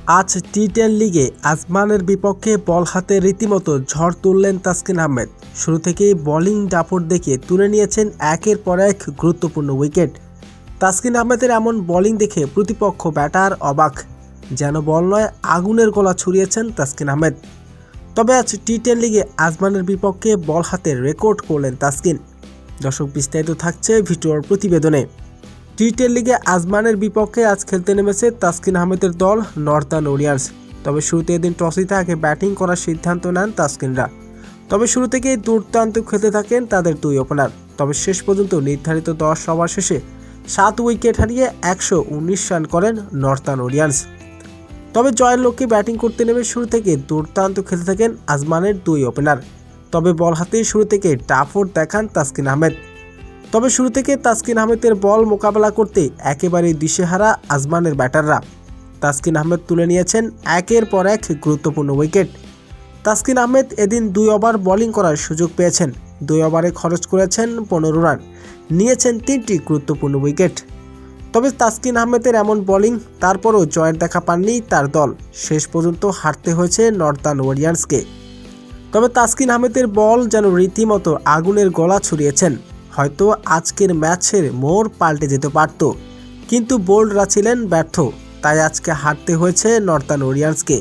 আজ টি10 লিগে আজমানের বিপক্ষে বল হাতে রীতিমতো ঝড় তুললেন তাসকিন আহমেদ। শুরু থেকেই বোলিং দাপট দেখিয়ে তুলে নিয়েছেন একের পর এক গুরুত্বপূর্ণ উইকেট। তাসকিন আহমেদের এমন বোলিং দেখে প্রতিপক্ষ ব্যাটার অবাক, যেন বল নয় আগুনের গোলা ছুড়িয়েছেন তাসকিন আহমেদ। তবে আজ টি10 লিগে আজমানের বিপক্ষে বল হাতে রেকর্ড করলেন তাসকিন। দর্শক, বিস্তারিত থাকছে ভিডিওর প্রতিবেদনে। টি10 লিগে আজমানের বিপক্ষে আজ খেলতে নেমেছে তাসকিন আহমেদের দল নর্দার্ন ওয়ারিয়র্স। তবে শুরুতে এদিন টস জিতে আগে ব্যাটিং করার সিদ্ধান্ত নেন তাসকিনরা। তবে শুরু থেকেই দুর্দান্ত খেলতে থাকেন তাদের দুই ওপেনার। তবে শেষ পর্যন্ত নির্ধারিত 10 ওভার শেষে 7 উইকেট হারিয়ে 119 রান করেন নর্দার্ন ওয়ারিয়র্স। তবে জয়ের লক্ষ্যে ব্যাটিং করতে নেমে শুরু থেকে দুর্দান্ত খেলতে থাকেন আজমানের দুই ওপেনার। তবে বল হাতে শুরু থেকে দাপট দেখান তাসকিন আহমেদ। তবে শুরু থেকে তাসকিন আহমেদের বল মোকাবেলা করতে একেবারেই দিশেহারা আজমানের ব্যাটাররা। তাসকিন আহমেদ তুলে নিয়েছেন একের পর এক গুরুত্বপূর্ণ উইকেট। তাসকিন আহমেদ এদিন 2 ওভার বোলিং করার সুযোগ পেয়েছেন। 2 ওভারে খরচ করেছেন 15 রান, নিয়েছেন 3টি গুরুত্বপূর্ণ উইকেট। তবে তাসকিন আহমেদের এমন বোলিং, তারপরও জয়ের দেখা পাননি তার দল। শেষ পর্যন্ত হারতে হয়েছে নর্দার্ন ওয়ারিয়র্সকে। তবে তাসকিন আহমেদের বল যেন রীতিমতো আগুনের গোলা ছড়িয়েছেন। হয়তো আজকের ম্যাচের মোড় পাল্টে যেতে পারত, কিন্তু বোল্ডরা ছিলেন ব্যর্থ, তাই আজকে হারতে হয়েছে নর্দার্ন ওয়ারিয়র্সকে।